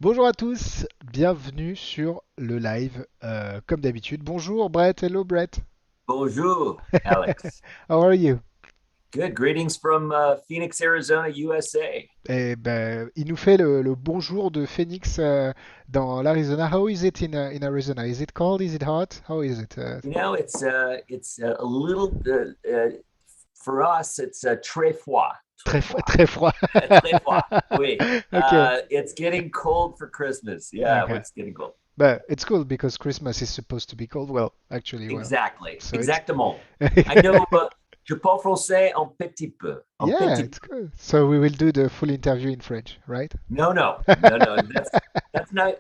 Bonjour à tous, bienvenue sur le live comme d'habitude. Bonjour Brett, hello Brett. Bonjour, Alex. How are you? Good. Greetings from Phoenix, Arizona, USA. Eh ben, il nous fait le bonjour de Phoenix dans l'Arizona. How is it in Arizona? Is it cold? Is it hot? How is it? It's a little for us. It's très froid, très froid, Très froid. très froid. Oui. Okay. It's getting cold for Christmas. Yeah, Okay. it's getting cold. But it's cool because Christmas is supposed to be cold. Well, actually, well, Exactly. so it's good. Exactement. I know. Je parle français un petit peu. Un Yeah, petit it's peu. good. So we will do the full interview in French, right? No, no, no, no. That's not.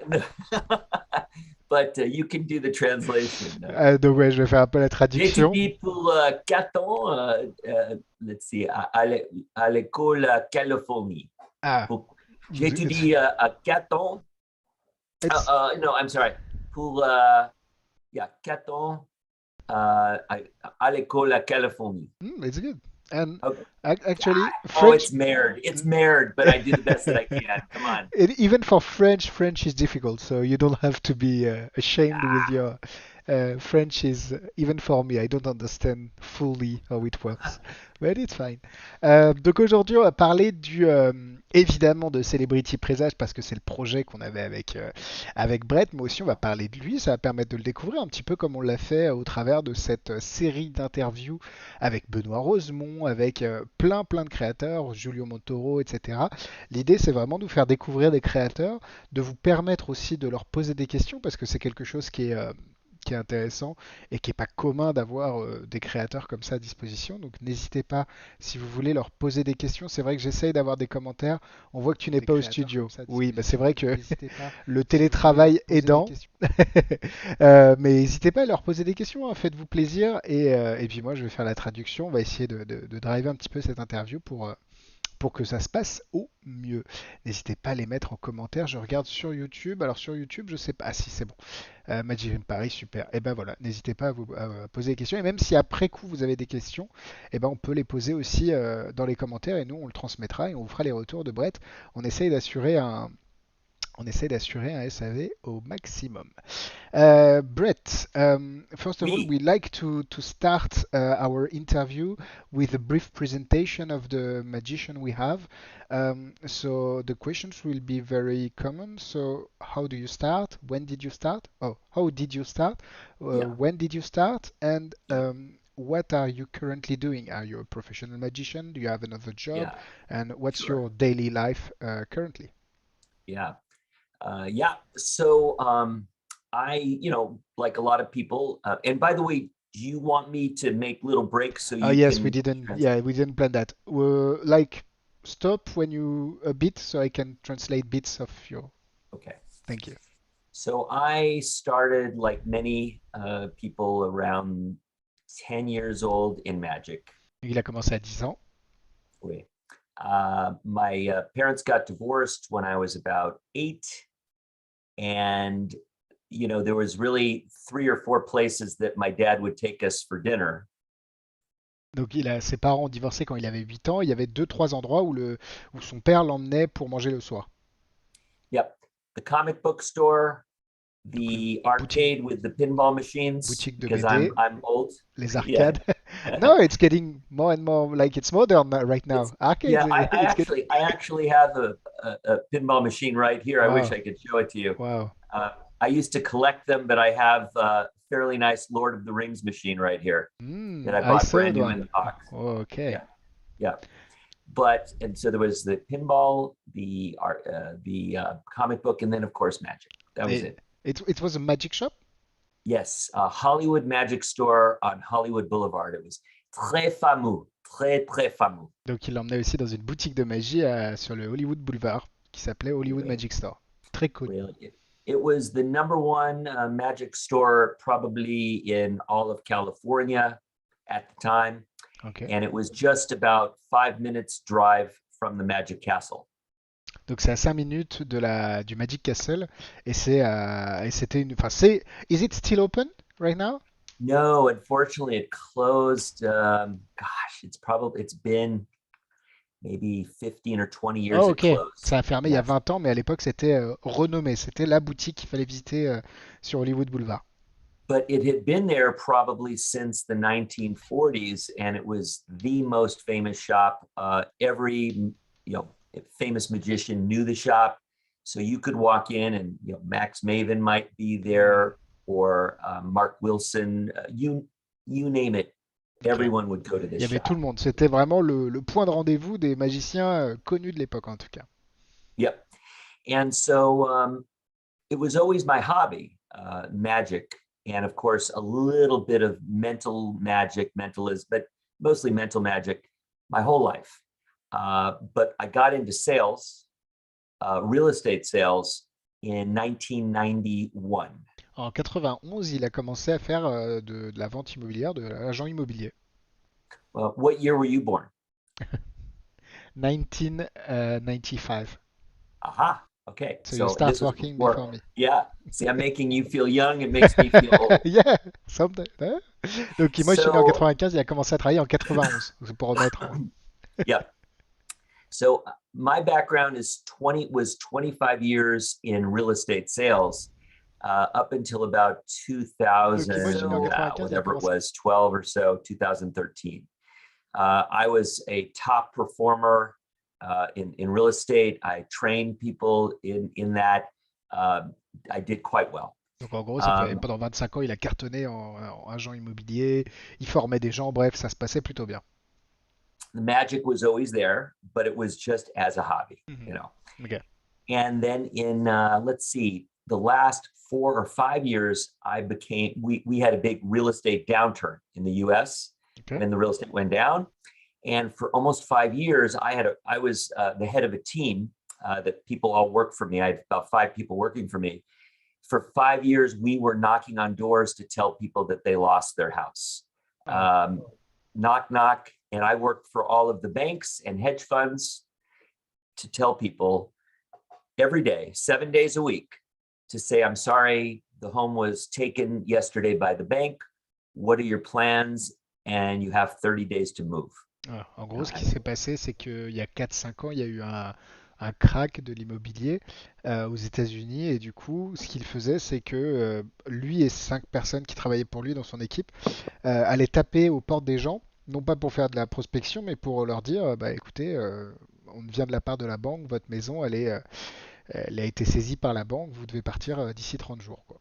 But you can do the translation. Donc ouais, je vais faire un peu la J'ai traduction. étudié pour 4 ans, let's see, à l'école à Californie. Ah, Pour- J'ai it's étudié à 4 ans, it's no, I'm sorry, pour yeah, 4 ans à l'école à Californie. it's good. And Okay. actually, Oh, French, it's married, but I do the best that I can. Come on. even for French, French is difficult. So you don't have to be ashamed with Ah, your French. Is even for me, I don't understand fully how it works, but it's fine. Donc aujourd'hui, on va parler évidemment de Celebrity Presage parce que c'est le projet qu'on avait avec Brett, mais aussi on va parler de lui. Ça va permettre de le découvrir un petit peu comme on l'a fait au travers de cette série d'interviews avec Benoît Rosemont, avec plein de créateurs, Julio Montoro, etc. L'idée, c'est vraiment de vous faire découvrir des créateurs, de vous permettre aussi de leur poser des questions parce que c'est quelque chose qui est intéressant et qui n'est pas commun d'avoir des créateurs comme ça à disposition. Donc n'hésitez pas, si vous voulez leur poser des questions. C'est vrai que j'essaye d'avoir des commentaires. On voit que tu n'es pas au studio. Oui, bah c'est vrai que le télétravail aidant. Mais n'hésitez pas à leur poser des questions, hein. Faites-vous plaisir. Et puis moi, je vais faire la traduction. On va essayer de driver un petit peu cette interview pour que ça se passe au mieux. N'hésitez pas à les mettre en commentaire. Je regarde sur YouTube. Alors sur YouTube, je sais pas. Ah si, c'est bon. Magie Paris, super. Et ben voilà, n'hésitez pas à poser des questions. Et même si après coup vous avez des questions, et ben on peut les poser aussi dans les commentaires et nous on le transmettra et on vous fera les retours de Brett. On essaye d'assurer un SAV au maximum. Brett, first of all, oui. we'd like to start our interview with a brief presentation of the magician we have. So the questions will be very common. So how do you start? When did you start? Oh, how did you start? Yeah, When did you start? And yeah, what are you currently doing? Are you a professional magician? Do you have another job? yeah, And what's sure. your daily life currently? Yeah. Yeah. So like a lot of people, and by the way, do you want me to make little breaks so Oh you yes, we can didn't. translate? Yeah, we didn't plan that. Like stop when you a bit, so I can translate bits of your. Okay. Thank you. So I started like many people around 10 years old in magic. Il a commencé à 10 ans. Oui. My parents got divorced when I was about 8, and there was really 3 or 4 places that my dad would take us for dinner. Donc ses parents ont divorcé quand il avait 8 ans. Il y avait deux, trois endroits où son père l'emmenait pour manger le soir. Yep. The comic book store, Donc the boutique, arcade with the pinball machines, boutique de because BD, I'm old. les Yeah. arcades. No, it's getting more and more like it's modern right now. It's Arcades, yeah, I it's getting. actually I actually have a pinball machine right here. I wish Wow, I could show it to you. wow. Uh, I used to collect them, but I have a fairly nice Lord of the Rings machine right here that I I bought saw brand new one. in the box. Oh, okay. Yeah, yeah. But and so there was the pinball, the art, the comic book, and then of course magic. That was It, it. it was a magic shop. Yes, a Hollywood Magic Store on Hollywood Boulevard. It was très fameux, très très fameux. Donc il l'emmenait aussi dans une boutique de magie sur le Hollywood Boulevard qui s'appelait Hollywood Really, Magic Store. Très connu. really. It was the number one magic store probably in all of California at the time, Ok. and it was just about 5 minutes drive from the Magic Castle. Donc c'est à 5 minutes du Magic Castle et c'était une. Enfin c'est. Is it still open right now? No, unfortunately, it closed. Gosh, it's been maybe 15 or 20 years Oh, it ok. closed. Ça a fermé il y a Yes. 20 ans, mais à l'époque, c'était renommé. C'était la boutique qu'il fallait visiter sur Hollywood Boulevard. But it had been there probably since the 1940s, and it was the most famous shop. Every famous magician knew the shop, so you could walk in, and Max Maven might be Hmm, there, or Mark Wilson. You name it, ok. everyone would go to Il this y avait tout le shop. monde. C'était vraiment le point de rendez-vous des magiciens connus de l'époque, en tout cas. Yep. And so it was always my hobby, magic, and of course a little bit of mental magic, mentalism, but mostly mental magic my whole life. But I got into sales, real estate sales, in 1991. En 91, il a commencé à faire de la vente immobilière, de l'agent immobilier. Well, what year were you born? 1995. Aha. Okay. So you So start this was working before. before me. Yeah. See, I'm making you feel young. It makes me feel old. Yeah, something, hein. Donc moi je suis né en So, 95, il a commencé à travailler en 91. C'est pour remettre en... yeah. So my background is 25 years in real estate sales, up until about Donc moi je suis né en 2000, 95, il a whatever it commencé... was, 12 or so, 2013. I was a top performer in real estate. I trained people in that. I did quite well. Donc en gros, Um, pendant 25 ans, il a cartonné en agent immobilier, il formait des gens, bref, ça se passait plutôt bien. the magic was always there, but it was just as a hobby, Mhm. you know. Ok. And then in let's see, the last 4 or 5 years, we had a big real estate downturn in the U.S. Ok. when the real estate went down, and for almost 5 years, I was the head of a team that people all work for me. I had about 5 people working for me. For 5 years, we were knocking on doors to tell people that they lost their house. Wow. Knock, knock. And I worked for all of the banks and hedge funds to tell people every day, 7 days a week, to say, I'm sorry, the home was taken yesterday by the bank. What are your plans? And you have 30 days to move. Ah, en gros, ce qui And s'est passé, c'est qu'il y a 4-5 ans, il y a eu un crack de l'immobilier aux États-Unis. Et du coup, ce qu'il faisait, c'est que lui et 5 personnes qui travaillaient pour lui dans son équipe allaient taper aux portes des gens, non pas pour faire de la prospection, mais pour leur dire, bah écoutez, on vient de la part de la banque, votre maison, elle a été saisie par la banque, vous devez partir d'ici 30 jours, quoi.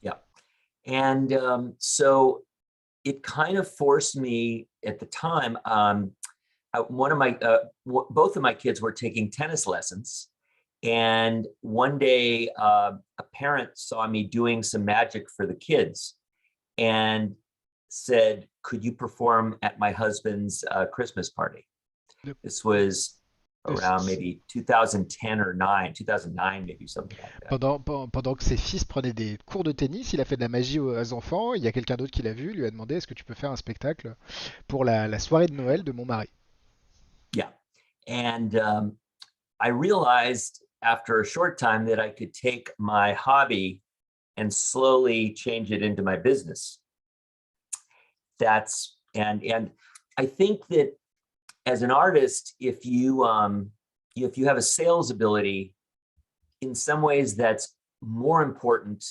yeah. And so it kind of forced me at the time. One of my both of my kids were taking tennis lessons, and one day a parent saw me doing some magic for the kids and said, "Could you perform at my husband's Christmas party?" Yep. This was around Et maybe 2010 or 9, 2009, maybe something like that. pendant que ses fils prenaient des cours de tennis, il a fait de la magie aux enfants. Il y a quelqu'un d'autre qui l'a vu, lui a demandé est-ce que tu peux faire un spectacle pour la soirée de Noël de mon mari. Yeah, and I realized after a short time that I could take my hobby and slowly change it into my business. That's and I think that as an artist, if you have a sales ability, in some ways that's more important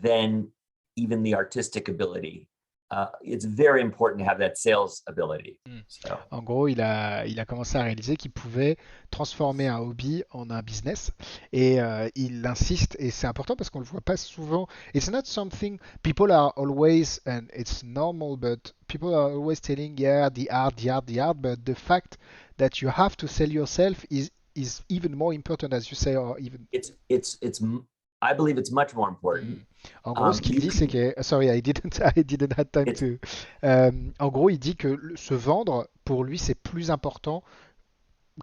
than even the artistic ability. It's very important to have that sales ability. Hmm. So En gros, il a commencé à réaliser qu'il pouvait transformer un hobby en un business. Et il insiste, et c'est important parce qu'on ne le voit pas souvent. It's not something people are always, and it's normal, but people are always telling, yeah, the art, the art, the art. But the fact that you have to sell yourself is even more important, as you say, or even. it's I believe it's much more important. Hmm. En gros, ce qu'il You dit, c'est can que. Sorry, I didn't have time it's to. En gros, il dit que se vendre, pour lui, c'est plus important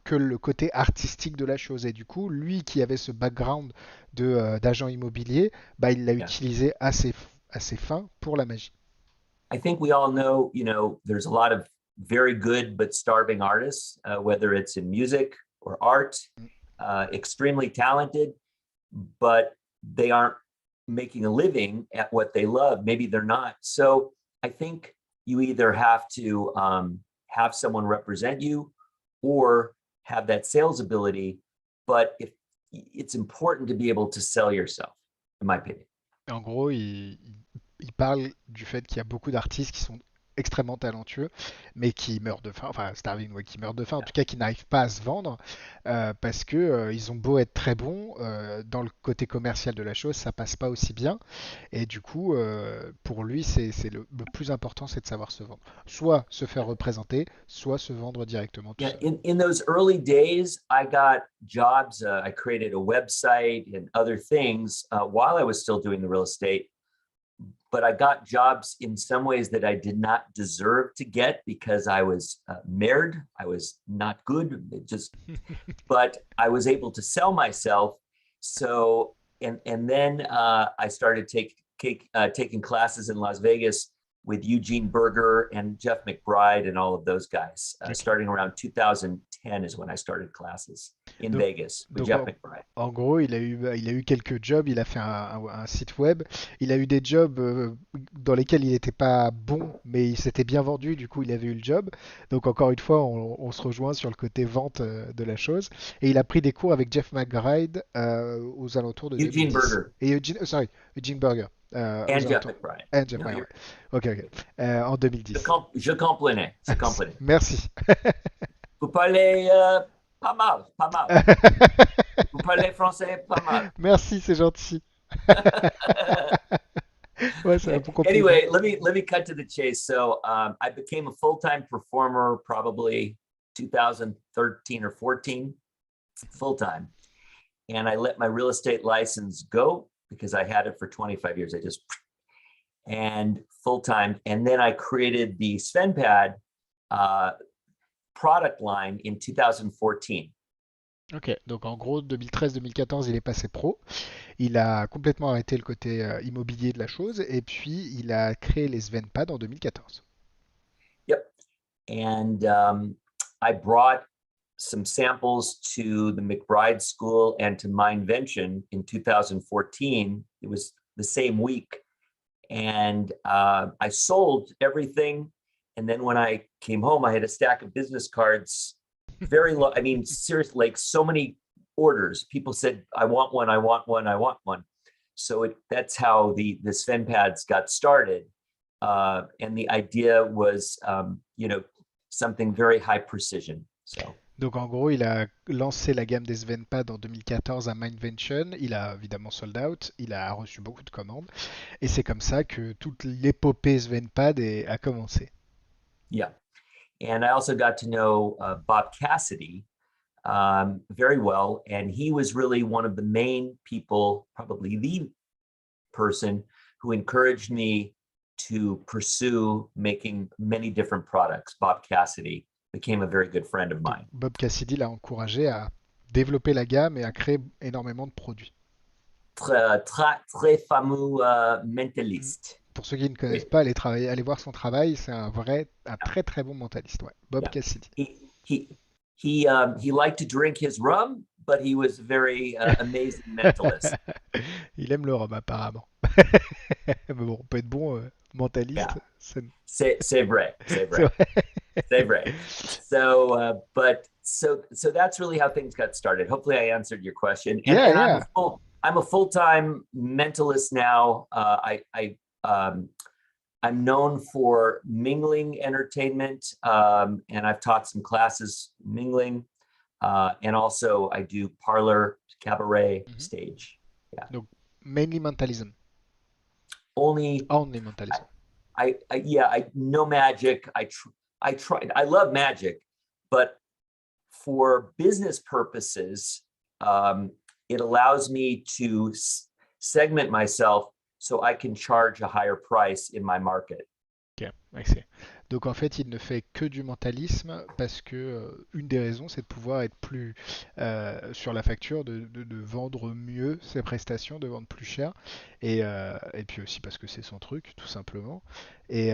que le côté artistique de la chose. Et du coup, lui qui avait ce background d'agent immobilier, bah, il l'a Yeah. utilisé assez fin pour la magie. I think we all know, there's a lot of very good but starving artists, whether it's in music or art, extremely talented, but they aren't making a living at what they love. Maybe they're not. So I think you either have to have someone represent you, or have that sales ability, but if it's important to be able to sell yourself, in my opinion. En gros, il parle du fait qu'il y a beaucoup d'artistes qui sont extrêmement talentueux, mais qui meurent de faim, enfin starving, ouais, qui meurent de faim, en tout cas qui n'arrivent pas à se vendre, parce que ils ont beau être très bons, dans le côté commercial de la chose, ça passe pas aussi bien, et du coup, pour lui, c'est le plus important, c'est de savoir se vendre. Soit se faire représenter, soit se vendre directement tout Yeah, seul. in those early days, I got jobs. I created a website and other things while I was still doing the real estate. But I got jobs in some ways that I did not deserve to get because I was married. I was not good. But I was able to sell myself. So, and then I started taking classes in Las Vegas with Eugene Berger and Jeff McBride and all of those guys. Ok. Starting around 2010 is when I started classes in Donc, Vegas with donc Jeff en, McBride. en gros, il a eu quelques jobs, il a fait un site web, il a eu des jobs dans lesquels il n'était pas bon, mais il s'était bien vendu, du coup il avait eu le job. Donc encore une fois, on se rejoint sur le côté vente de la chose. Et il a pris des cours avec Jeff McBride aux alentours de Eugene 2010. Berger Et Eugene, sorry, Eugene Burger, aux and Jeff alentours. McBride. And Jeff No, McBride. you're, Ok, ok. En 2010. je comprenais, je comprenais. Merci. Vous parlez pas mal, pas mal. Vous parlez français pas mal. Merci, c'est gentil. Ouais, c'est un bon compliment. Anyway, let me cut to the chase. So I became a full-time performer probably 2013 or 14, full-time. And I let my real estate license go because I had it for 25 years. I just and full-time. And then I created the SvenPad uh, product line in 2014. Ok, donc en gros, 2013-2014, il est passé pro. Il a complètement arrêté le côté immobilier de la chose et puis il a créé les Svenpad en 2014. Yep. And I brought some samples to the McBride School and to Mindvention in 2014. It was the same week. And I sold everything. And then when I came home, I had a stack of business cards, very low. I mean, seriously, like so many orders. People said, I want one, I want one, I want one. So that's how the Sven pads got started. And the idea was, something very high precision. So Donc en gros, il a lancé la gamme des Svenpad en 2014 à Mindvention. Il a évidemment sold out. Il a reçu beaucoup de commandes. Et c'est comme ça que toute l'épopée Svenpad a commencé. yeah. And I also got to know Bob Cassidy very well. And he was really one of the main people, probably the person who encouraged me to pursue making many different products. Bob Cassidy became a very good friend of Donc mine. Bob Cassidy l'a encouragé à développer la gamme et à créer énormément de produits. Très, très, très fameux mentaliste. Pour ceux qui ne connaissent Oui. pas, allez voir son travail. C'est un très très bon mentaliste. Ouais. Bob Yeah. Cassidy. He liked to drink his rum, but he was a very amazing mentalist. Il aime le rhum apparemment. Mais bon, on peut être bon Yeah, mentaliste. c'est vrai, c'est C'est vrai, vrai. c'est vrai. So, so that's really how things got started. Hopefully, I answered your question. And Yeah, and yeah. I'm a full-time mentalist now. I'm known for mingling entertainment, and I've taught some classes mingling, and also I do parlor, cabaret, Mhm. stage. Yeah, Donc, mainly mentalism. only Only mentalism. I know magic. I tried. I love magic, but for business purposes, it allows me to segment myself so I can charge a higher price in my market. Ok, accès. Donc en fait, il ne fait que du mentalisme parce que une des raisons, c'est de pouvoir être plus sur la facture, de vendre mieux ses prestations, de vendre plus cher, et puis aussi parce que c'est son truc, tout simplement. Et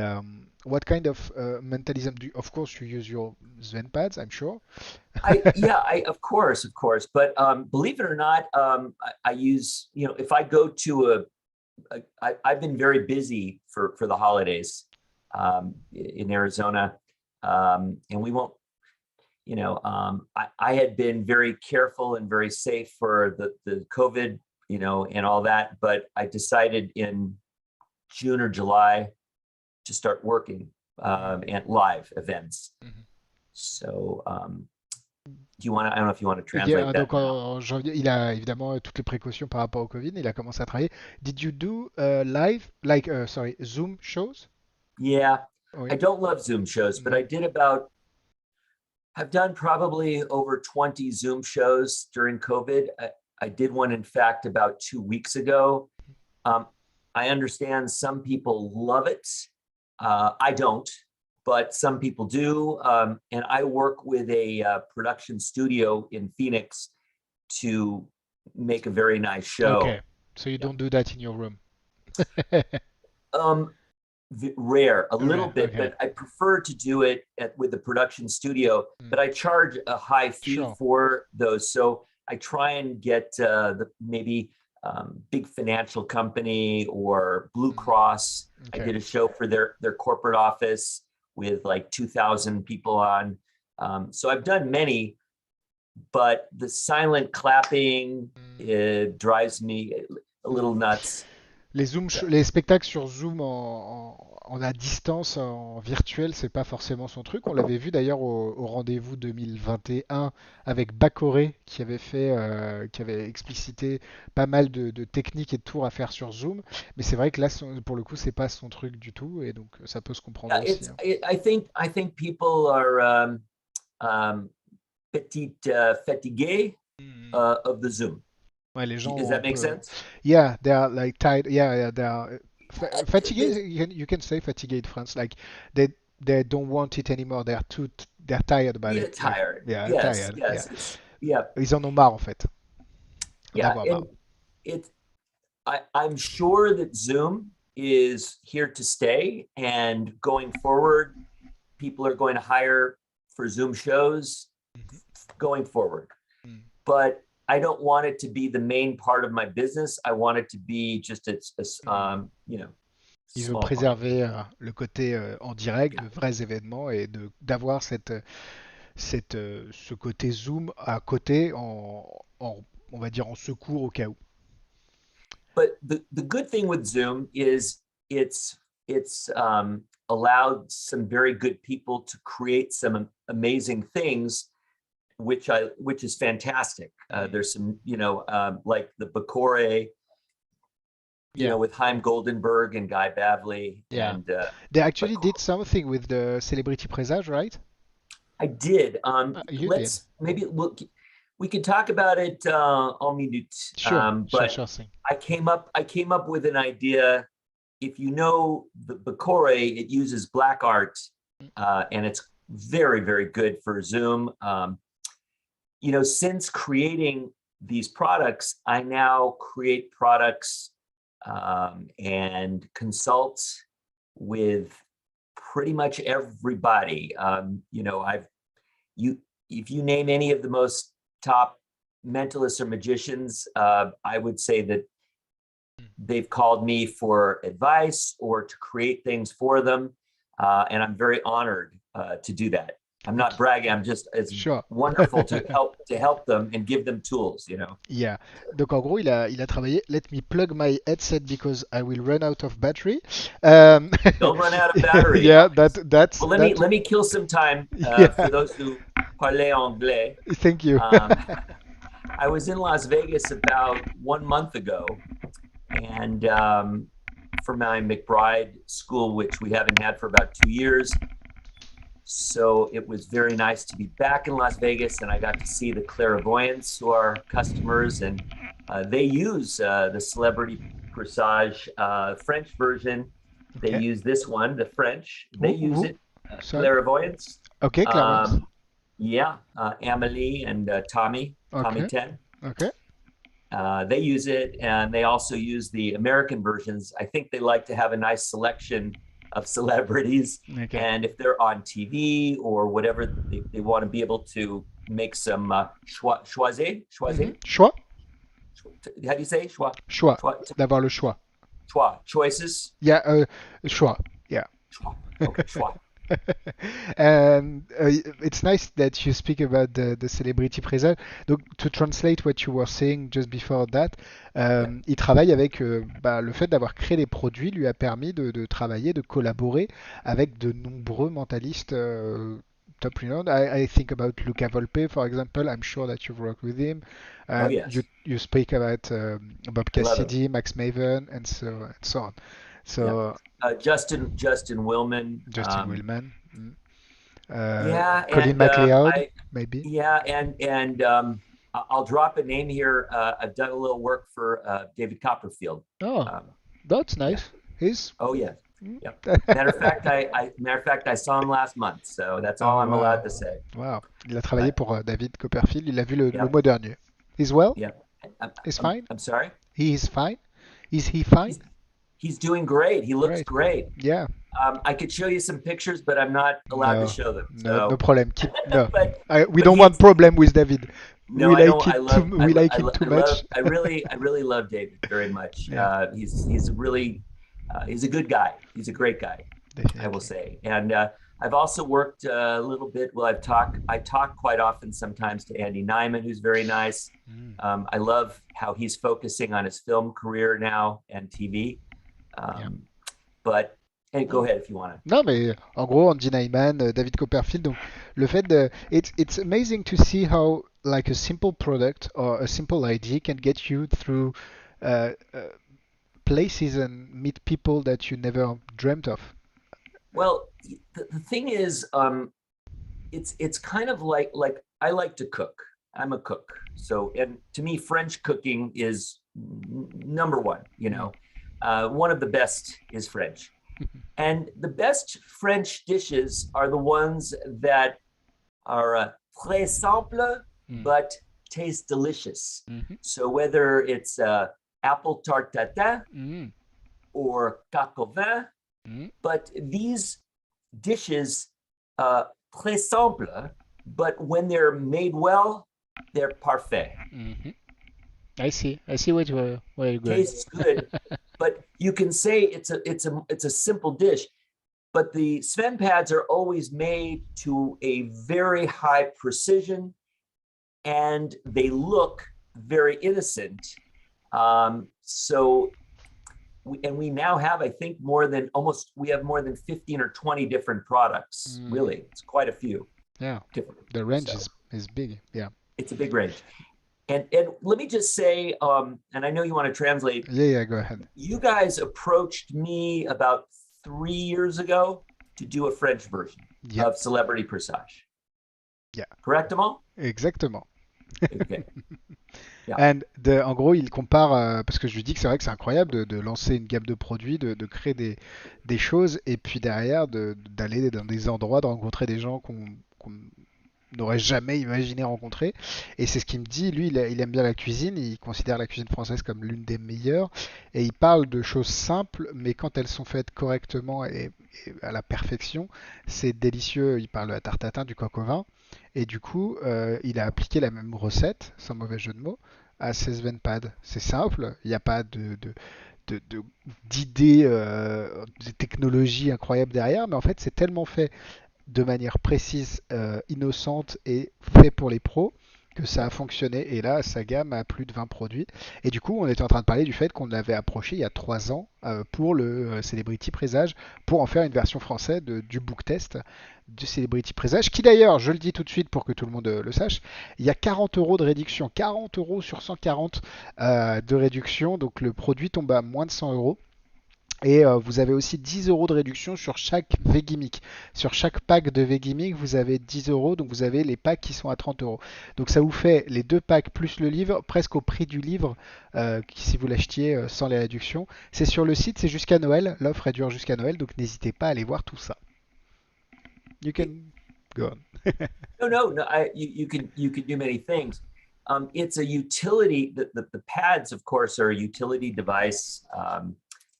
what kind of mentalism do you, of course you use your Zen pads, I'm sure. I of course, but believe it or not, I use if I go to I've been very busy for the holidays in Arizona, and we won't. I had been very careful and very safe for the COVID, and all that, but I decided in June or July to start working at live events. Mhm. So, I don't know if you want to translate Yeah, that donc now. en janvier, il a évidemment toutes les précautions par rapport au Covid. Il a commencé à travailler. Did you do live, like, sorry, Zoom shows? Yeah, I Oui. don't love Zoom shows, but Non. I've done probably over 20 Zoom shows during COVID. I did one, in fact, about 2 weeks ago. Um, I understand some people love it. I don't, but some people do. And I work with a production studio in Phoenix to make a very nice Okay. show. So you Yeah. don't do that in your room. Um, Rare, a little Right, bit, okay. but I prefer to do it with the production studio. Mm. But I charge a high fee Sure. for those, so I try and get the maybe big financial company or Blue Mm. Cross. I Okay. did a show for their corporate office with like 2,000 people on. So I've done many, but the silent clapping, Mm. it drives me a little Mm. nuts. Yeah. Les spectacles sur Zoom en à distance, en virtuel, c'est pas forcément son truc. On l'avait vu d'ailleurs au rendez-vous 2021 avec Bacoré qui avait explicité pas mal de techniques et de tours à faire sur Zoom. Mais c'est vrai que là, pour le coup, c'est pas son truc du tout et donc ça peut se comprendre Yeah, aussi, hein. I think people are um, petit fatigué Mm. of the Zoom. Ouais, les gens Does ont that un make peu. sense? Yeah, they are like tired. Yeah, they are This, fatigué. You can say fatigué in France. Like they they don't want it anymore. They're tired about yeah, it. Like tired. yeah, Yes, tired. Yeah, yes, it's yeah, ils en ont marre en fait, yeah, d'avoir marre. and it. I'm sure that Zoom is here to stay, and going forward, people are going to hire for Zoom shows Mhm. going forward. Mm. But I don't want it to be the main part of my business. I want it to be just Mm. Ils veulent small part. préserver le côté en direct, Yeah. de vrais événements et de d'avoir ce côté Zoom à côté on va dire en secours au cas où. But the good thing with Zoom is it's allowed some very good people to create some amazing things, which is fantastic. Mm. There's some, like the Bacore, Yeah. with Chaim Goldenberg and Guy Bavley, Yeah. and They but actually did something with the Celebrity Presage, right? I did. You did. Let's maybe look. We could talk about it en minute. Sure, sure, But sure thing. I came up with an idea. If you know the Bacore, it uses black art, and it's very, very good for Zoom. Since creating these products, I now create products and consult with pretty much everybody. I've you if you name any of the most top mentalists or magicians, I would say that they've called me for advice or to create things for them, and I'm very honored to do that. I'm not Donc, bragging. It's sure. wonderful to help them and give them tools. Yeah. Donc en gros, il a travaillé. Let me plug my headset because I will run out of battery. Um, Don't run out of battery. yeah, Well, let me that. let me kill some time Yeah. for those who parler anglais. Thank you. Um, I was in Las Vegas about 1 month ago, and for my McBride school, which we haven't had for about 2 years. So it was very nice to be back in Las Vegas, and I got to see the clairvoyants who are customers, and they use the Celebrity Presage French version. They Okay. use this one, the French. They use Vous? it, Sorry. clairvoyance. Okay, clairvoyance. Yeah, Amelie and Tommy Okay. 10. Okay. They use it, and they also use the American versions. I think they like to have a nice selection of celebrities, Okay. and if they're on TV or whatever, they want to be able to make some Mhm. choisis. Choix? How do you say Choix. D'avoir le choix. choices? Yeah, choix. Yeah. Okay, choix. And it's nice that you speak about the Celebrity Presage. Donc, to translate what you were saying just before that, Yeah. il travaille avec le fait d'avoir créé des produits lui a permis de travailler, de collaborer avec de nombreux mentalistes top renowned. I think about Luca Volpe, for example. I'm sure that you've worked with him. Oh You yes. you speak about Bob I love him. Cassidy, Max Maven, and so on. Yeah. So Justin Willman. Justin Willman. Yeah, Colin and MacLeod, maybe. I'll drop a name here. I've done a little work for David Copperfield. Oh, Um, that's yeah. nice. He's. Oh yeah. Mm. Yeah. Matter of fact, I saw him last month, so that's all Oh, I'm wow. allowed to say. Wow. Il a travaillé But pour David Copperfield. Il l'a vu le yeah, mois dernier. He's well? yeah. I'm, He's I'm, fine? I'm sorry. He is fine? Is he fine? He's he's doing great. He looks Great. great. Yeah. I could show you some pictures, but I'm not allowed to No. show them. No, no So, problem. Keep no. We but don't want he's problem with David. no, We I like don't. it too. We like him too much. I really love David very much. Yeah, He's really he's a good guy. He's a great guy, I will definitely. say. And I've also worked a little bit. Well, I talk quite often sometimes to Andy Nyman, who's very nice. Mm, I love how he's focusing on his film career now and TV. yeah. Um, but hey, go No. ahead if you want to. Non, mais en gros, Andy Nyman, David Copperfield. Donc, le fait de, it's amazing to see how like a simple product or a simple idea can get you through uh, uh, places and meet people that you never dreamt of. Well, the thing is, it's kind of like I like to cook. I'm a cook. So and to me French cooking is number one, you Mm. know. One of the best is French. And the best French dishes are the ones that are très simple Mm. but taste delicious. Mhm. So whether it's apple tarte tatin Mm. or coq au vin, Mm. but these dishes très simple, but when they're made well, they're parfait. Mhm. I see where you're going. Tastes good, but you can say it's a simple dish, but the Sven pads are always made to a very high precision and they look very innocent. We now have, I think, we have more than 15 or 20 different products. Mhm. Really, it's quite a few Yeah, different. the range So is big. Yeah. it's a big range. And let me just say, and I know you want to translate. Yeah, yeah, go ahead. You guys approached me about 3 years ago to do a French version Yeah, of Celebrity Presage. yeah, Correct, Amal? exactement. Okay. Yeah. En gros, il compare, parce que je lui dis que c'est vrai que c'est incroyable de lancer une gamme de produits, de créer des choses, et puis derrière d'aller dans des endroits, de rencontrer des gens qu'on n'aurait jamais imaginé rencontrer. Et c'est ce qu'il me dit. Lui, il aime bien la cuisine, il considère la cuisine française comme l'une des meilleures, et il parle de choses simples, mais quand elles sont faites correctement et à la perfection, c'est délicieux. Il parle de la tarte tatin, du coq au vin. Et du coup, il a appliqué la même recette, sans mauvais jeu de mots, à ses Svenpad. C'est simple, il n'y a pas d'idées, de technologies incroyables derrière, mais en fait, c'est tellement fait de manière précise, innocente et fait pour les pros que ça Yeah. a fonctionné. Et là, sa gamme a plus de 20 produits. Et du coup, on était en train de parler du fait qu'on l'avait approché il y a 3 ans pour le Celebrity Presage, pour en faire une version française du book test du Celebrity Presage, qui d'ailleurs, je le dis tout de suite pour que tout le monde le sache, il y a 40 euros de réduction, 40 euros sur 140 de réduction, donc le produit tombe à moins de 100 euros. Et vous avez aussi 10 euros de réduction sur chaque V-Gimmick. Sur chaque pack de V-Gimmick, vous avez 10 euros. Donc vous avez les packs qui sont à 30 euros. Donc ça vous fait les deux packs plus le livre, presque au prix du livre si vous l'achetiez sans les réductions. C'est sur le site, c'est jusqu'à Noël. L'offre dure jusqu'à Noël. Donc n'hésitez pas à aller voir tout ça. You can go on. No. You can do many things. It's a utility. The pads, of course, are a utility device.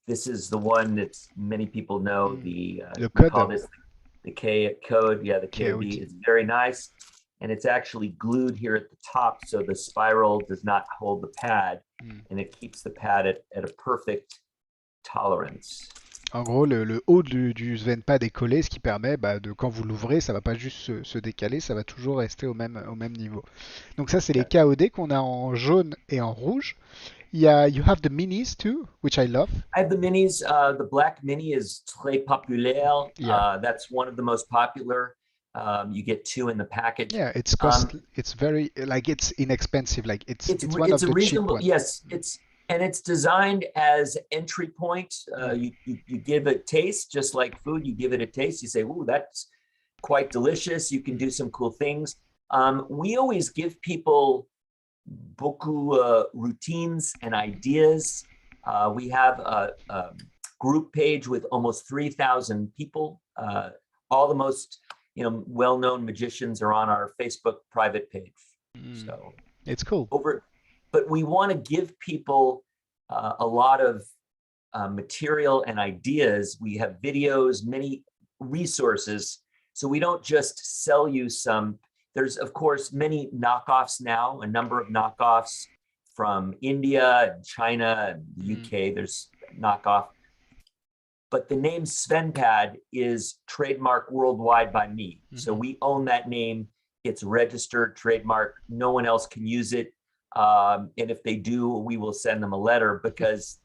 This is the one that many people know. The Le we call code this the K code. Yeah, the KOD KOD. is very nice, and it's actually glued here at the top, so the spiral does not hold the pad, Mm. and it keeps the pad at a perfect tolerance. En gros, le haut du Svenpad est collé, ce qui permet de quand vous l'ouvrez, ça va pas juste se décaler, ça va toujours rester au même niveau. Donc ça, c'est les Yeah. KOD qu'on a en jaune et en rouge. Il y a You have the minis too, which I love. I have the minis. The black mini is très populaire. Yeah, That's one of the most popular. You get two in the package. yeah, it's Um, cost. It's very like it's inexpensive. Like it's one it's of a the cheap reasonable, one. yes, it's, and it's designed as entry point. Mm. You give it taste, just like food. You give it a taste. You say, "Ooh, that's quite delicious." You can do some cool things. We always give people beaucoup routines and ideas. We have a group page with almost 3,000 people. All the most, well-known magicians are on our Facebook private page. Mm. So It's cool. over, but we want to give people a lot of material and ideas. We have videos, many resources. So we don't just sell you some. There's, of course, many knockoffs now, a number of knockoffs from India, China, the Mm. UK. There's knockoff. But the name Svenpad is trademark worldwide by me. So Mhm. we own that name. It's registered trademark. No one else can use it. And if they do, we will send them a letter because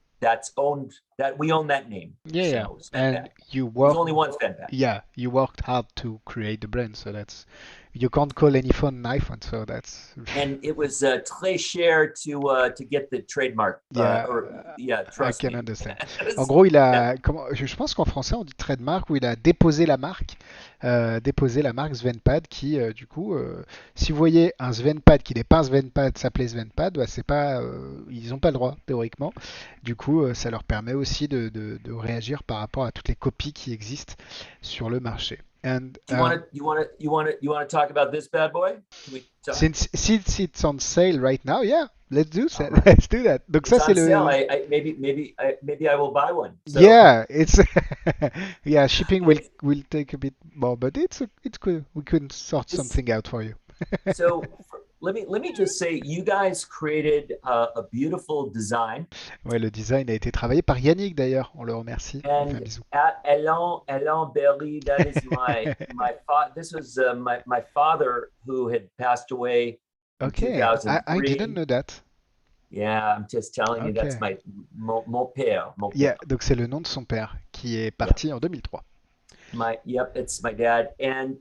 we own that name. Yeah, yeah. So And Svenpad. you There's work, only one Svenpad. yeah, you worked hard to create the brand, so that's you can't call any phone an iPhone, so that's And it was très cher to get the trademark. yeah, Or yeah, I trust can me. understand. En gros, Yeah. je pense qu'en français on dit trademark où il a déposé la marque Svenpad qui, du coup, si vous voyez un Svenpad qui n'est pas un Svenpad s'appelait Svenpad, c'est pas, ils n'ont pas le droit théoriquement. Du coup, ça leur permet aussi de réagir par rapport à toutes les copies qui existent sur le marché. And Do you want to talk about this bad boy? Can we talk? since it's on sale right now, yeah, let's do All that. right. Let's do that. Donc It's ça c'est on sale. le Maybe I will buy one. So yeah, it's yeah, shipping will it's will take a bit more, but it's cool. We can sort this. something out for you. So let me just say, you guys created a beautiful design, Ouais, le design a été travaillé par Yannick d'ailleurs. On le remercie. On lui fait un and bisou. at Elan Berry, that is my father. This was my father who had passed away in Okay, I didn't 2003. know that. Yeah, I'm just telling you, that's Okay. mon père, mon Yeah, père. donc c'est le nom de son père qui est Yeah, parti en 2003. yep, it's my dad. And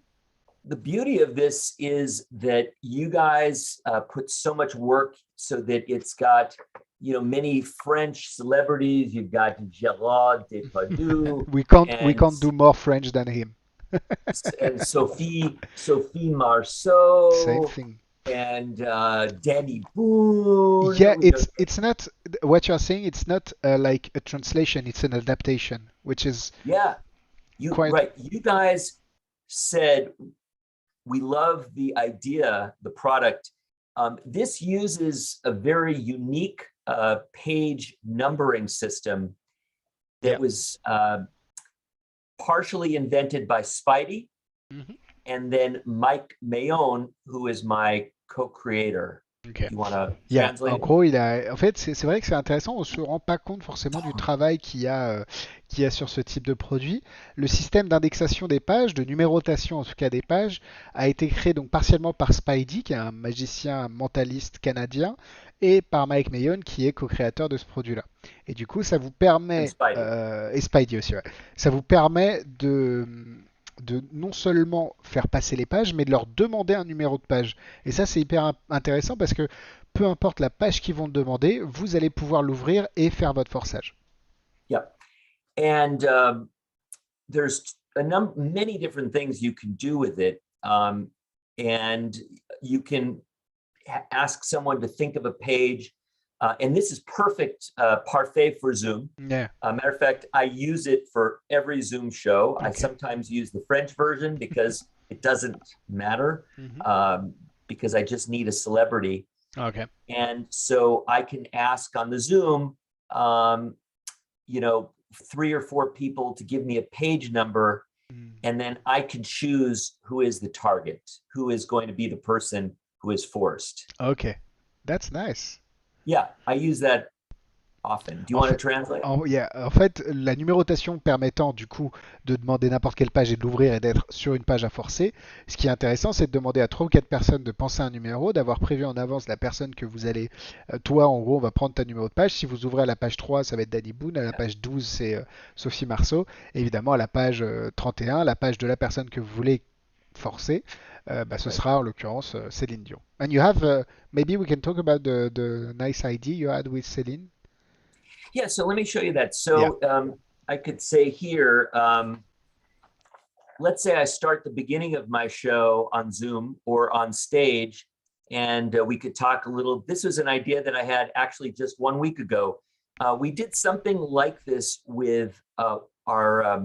the beauty of this is that you guys put so much work so that it's got, many French celebrities. You've got Gerard Depardieu We can't and do more French than him. Sophie Same Marceau thing. and Danny Boone. Yeah, it's not what you're saying. It's not like a translation. It's an adaptation, which is Yeah, you quite. right. You guys said we love the idea, the product. This uses a very unique page numbering system that Yeah. was partially invented by Spidey Mhm. and then Mike Mayone, who is my co-creator. Ok. You want to Yeah. En translate it? gros, en fait, c'est vrai que c'est intéressant. On se rend pas compte forcément du travail qu'il y a sur ce type de produit. Le système d'indexation des pages, de numérotation en tout cas des pages, a été créé donc partiellement par Spidey, qui est un magicien mentaliste canadien, et par Mike Mayon, qui est co-créateur de ce produit-là. Et du coup, ça vous And permet, Spidey. et Spidey aussi, ouais, ça vous permet de non seulement faire passer les pages, mais de leur demander un numéro de page. Et ça, c'est hyper intéressant parce que peu importe la page qu'ils vont demander, vous allez pouvoir l'ouvrir et faire votre forçage. Yep. And there's many different things you can do with it. And you can ask someone to think of a page. And this is perfect parfait for Zoom. Yeah. Matter of fact, I use it for every Zoom show. I Okay. sometimes use the French version because it doesn't matter, Mhm. because I just need a celebrity. Okay. And so I can ask on the Zoom, um, 3 or 4 people to give me a page number, Mm. and then I can choose who is the target, who is going to be the person who is forced. Okay. That's nice. Yeah, I use that often. Do you En want to fait, translate? yeah, en fait, la numérotation permettant du coup de demander n'importe quelle page et de l'ouvrir et d'être sur une page à forcer, ce qui est intéressant, c'est de demander à trois ou quatre personnes de penser à un numéro, d'avoir prévu en avance la personne que vous allez. Toi, en gros, on va prendre ta numéro de page. Si vous ouvrez à la page 3, ça va être Danny Boone. À la Yeah, page 12, c'est Sophie Marceau. Et évidemment, à la page 31, la page de la personne que vous voulez forcer, ce right. sera en l'occurrence Céline Dion. And you have, maybe we can talk about the nice idea you had with Céline. Yeah, so let me show you that. Yeah. So I could say here, let's say I start the beginning of my show on Zoom or on stage, and we could talk a little. This was an idea that I had actually just 1 week ago. We did something like this with our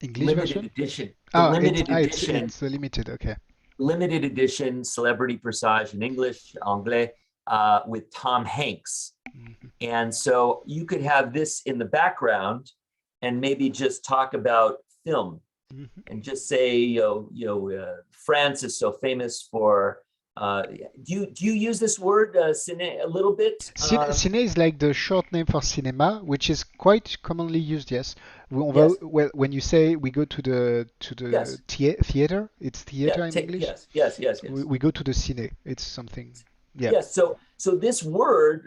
English limited version? edition, the Ah, it's limited edition, limited. Okay. limited edition Celebrity Presage in English, anglais, with Tom Hanks. Mhm. And so you could have this in the background and maybe just talk about film Mhm. and just say, France is so famous for. Do you use this word cine a little bit? Cine is like the short name for cinema, which is quite commonly used. Yes, Yes, well, when you say we go to the yes, theater, it's yeah, theater in English. yes, yes, yes, We, yes. we go to the cine. It's something. Yeah. Yes, so this word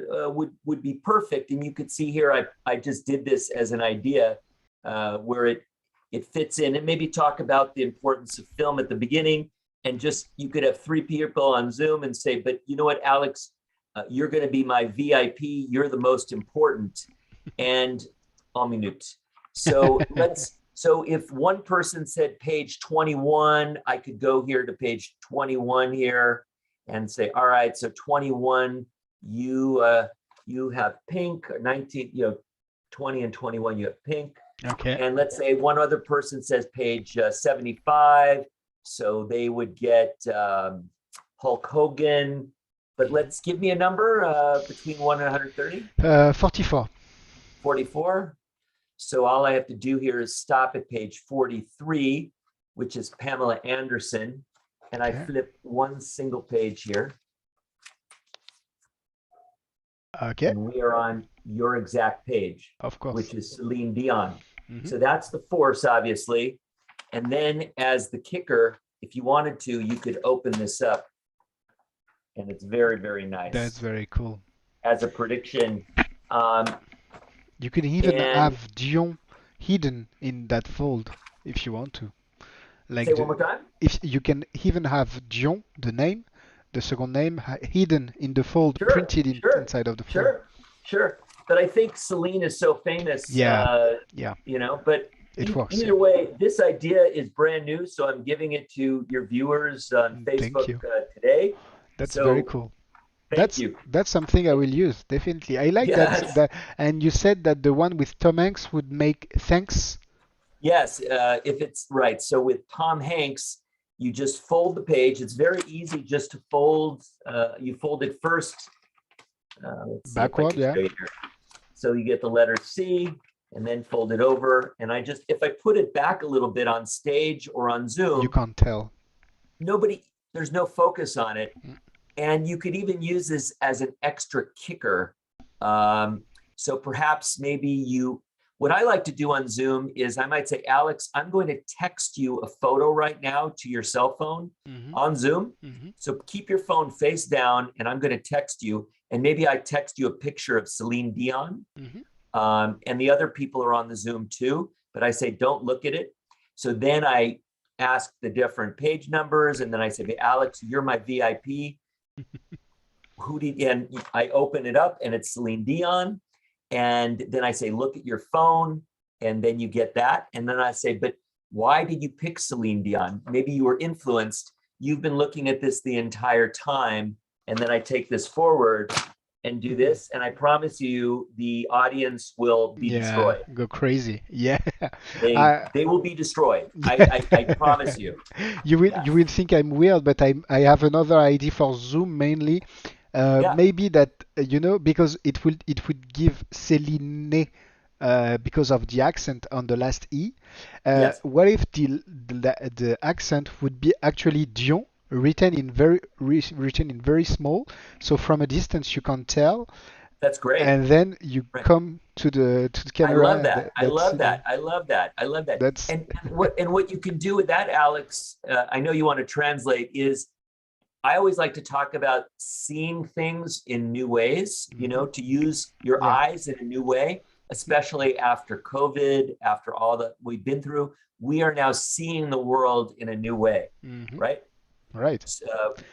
would be perfect, and you could see here I just did this as an idea where it fits in, and maybe talk about the importance of film at the beginning, and just you could have three people on Zoom and say, but you know what, Alex, you're going to be my VIP. You're the most important, and en minute. So let's. So if one person said page 21, I could go here to page 21 here and say, all right, so 21, you have pink, 19, 20 and 21, you have pink. Okay. And let's say one other person says page 75, so they would get Hulk Hogan. But let's give me a number between 1 and 130. 44. 44. So all I have to do here is stop at page 43, which is Pamela Anderson. And I Okay. flip one single page here. Okay. And we are on your exact page, Of course. which is Celine Dion. Mhm. So that's the force, obviously. And then as the kicker, if you wanted to, you could open this up. And it's very, very That's nice very cool. as a prediction. Um, You could even and have Dion hidden in that fold if you want to. say Like one more time. if you can even have Dion, the name, the second name, hidden in the fold, Sure, printed sure, inside of the fold. sure, sure. But I think Celine is so famous, Yeah, yeah, but it works. Yeah. either way, this idea is brand new. So I'm giving it to your viewers on Thank Facebook you. today. That's very So cool. thank you. That's something I will use definitely. I like that Yes, that. And you said that the one with Tom Hanks would make thanks. yes. If it's right. So with Tom Hanks, you just fold the page. It's very easy just to fold. You fold it first. Let's see if I Backward, can yeah. show you here. So you get the letter C and then fold it over. And I just, if I put it back a little bit on stage or on You Zoom, can't tell. there's no focus on it. Mm. And you could even use this as an extra kicker. So perhaps what I like to do on Zoom is I might say, Alex, I'm going to text you a photo right now to your cell phone Mhm, on Zoom. mhm. So keep your phone face down and I'm going to text you. And maybe I text you a picture of Celine Dion. Mhm. And the other people are on the Zoom too, but I say, don't look at it. So then I ask the different page numbers. And then I say, hey, Alex, you're my VIP. And I open it up and it's Celine Dion. And then I say, look at your phone. And then you get that. And then I say, but why did you pick Celine Dion? Maybe you were influenced. You've been looking at this the entire time. And then I take this forward and do this. And I promise you, the audience will be Yeah, destroyed. go crazy. Yeah. They I, they will be destroyed. I promise you. you Yes. will think I'm weird, but I have another idea for Zoom mainly. Yeah. Maybe that because it would give Céline because of the accent on the last e. Yes. What if the accent would be actually Dion written in very small, so from a distance you can't tell, That's great. and then you Right. come to the I camera, love and that. I that's love that. I love that. I love that. that's And what you can do with that, Alex, I know you want to translate, is I always like to talk about seeing things in new ways, Mhm. to use your Yeah. eyes in a new way, especially after COVID, after all that we've been through. We are now seeing the world in a new way, Mhm. right? Right.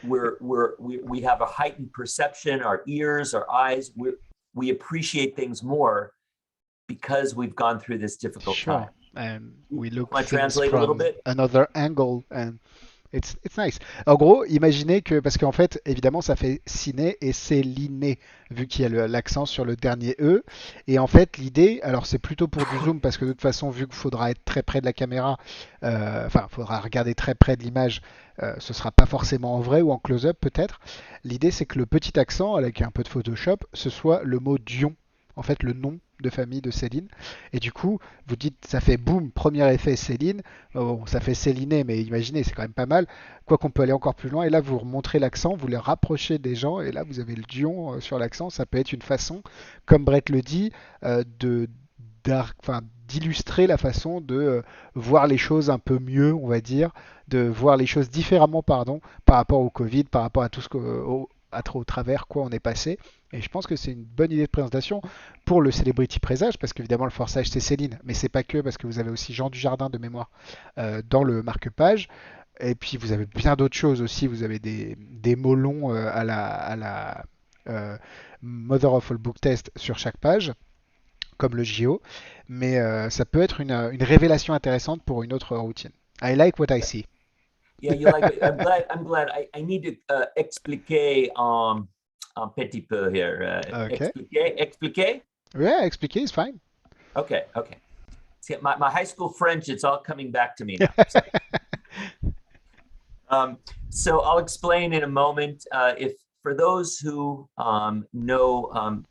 We have a heightened perception, our ears, our eyes, we appreciate things more because we've gone through this difficult Sure. time. And You we look want to things translate a little from bit? another angle, and it's nice. En gros, imaginez que, parce qu'en fait, évidemment, ça fait ciné et c'est liné, vu qu'il y a l'accent sur le dernier E. Et en fait, l'idée, alors c'est plutôt pour du zoom, parce que de toute façon, vu qu'il faudra être très près de la caméra, enfin, il faudra regarder très près de l'image, ce sera pas forcément en vrai ou en close-up peut-être. L'idée, c'est que le petit accent, avec un peu de Photoshop, ce soit le mot Dion, en fait, le nom de famille de Céline. Et du coup, vous dites, ça fait boum, premier effet Céline. Bon, ça fait Céliné, mais imaginez, c'est quand même pas mal. Quoi qu'on peut aller encore plus loin. Et là, vous remontrez l'accent, vous les rapprochez des gens, et là, vous avez le dion sur l'accent. Ça peut être une façon, comme Brett le dit, de enfin, d'illustrer la façon de voir les choses un peu mieux, on va dire, de voir les choses différemment, pardon, par rapport au Covid, par rapport à tout ce au travers quoi on est passé. Et je pense que c'est une bonne idée de présentation pour le Celebrity Presage, parce qu'évidemment le forçage c'est Céline, mais c'est pas que, parce que vous avez aussi Jean Dujardin de mémoire dans le marque-page. Et puis vous avez bien d'autres choses aussi, vous avez des mots longs à la euh, Mother of All Book Test sur chaque page, comme le JO, mais ça peut être une révélation intéressante pour une autre routine. I like what I see. Yeah, you like it. I'm glad. I need to expliquer un petit peu here. Ok. Expliquer. Yeah, expliquer is fine. Okay, okay. See, my high school French, it's all coming back to me now. Um, so I'll explain in a moment. If for those who know,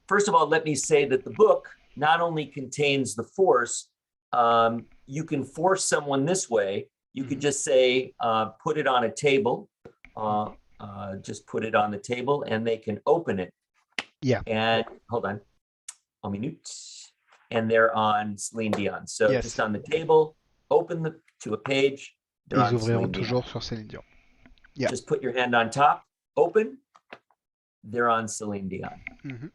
first of all, let me say that the book not only contains the force, you can force someone this way. You could Mhm. just say, put it on a table, uh, Mhm. just put it on the table, and they can open it. Yeah. And hold on, a minute, and they're on Celine Dion. So just Yes. on the table, open to a page, they're Ils on ouvriront Celine Dion. toujours sur Céline Dion. Yeah. Just put your hand on top, open, they're on Celine Dion. Mhm.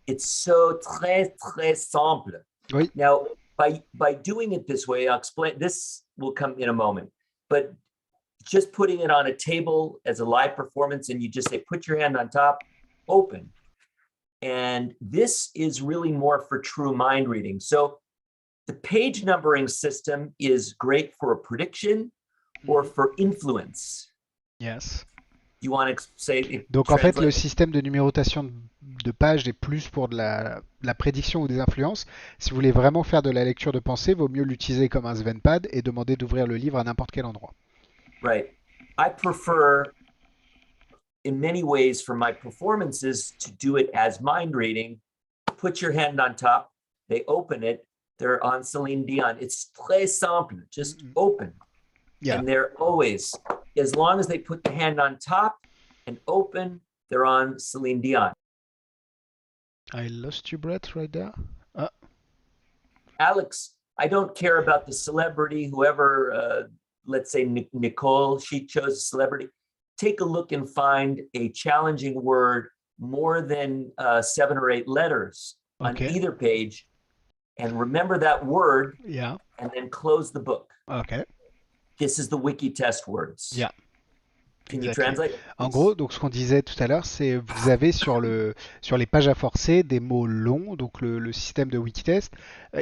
It's so très simple. Oui. Now, by doing it this way, I'll explain. This will come in a moment, but just putting it on a table as a live performance, and you just say, put your hand on top, open. And this is really more for true mind reading. So the page numbering system is great for a prediction or Mhm. for influence. Yes. You want to say, Donc en fait, le translate? système de numérotation de pages est plus pour de la prédiction ou des influences. Si vous voulez vraiment faire de la lecture de pensée, vaut mieux l'utiliser comme un Svenpad et demander d'ouvrir le livre à n'importe quel endroit. Right. I prefer, in many ways, for my performances to do it as mind reading. Put your hand on top, they open it, they're on Celine Dion. It's très simple, just Mhm. open. Yeah. And they're always, as long as they put the hand on top and open, they're on Celine Dion. I lost you, Brett, right there. Ah, Alex, I don't care about the celebrity, whoever, let's say Nicole, she chose a celebrity. Take a look and find a challenging word more than 7 or 8 letters on ok. either page, and remember that word, Yeah. and then close the book. Ok. This is the wiki test words. Yeah. Can you Exactly. translate, En please? gros, donc ce qu'on disait tout à l'heure, c'est vous avez sur les pages à forcer des mots longs, donc le système de Wikitest.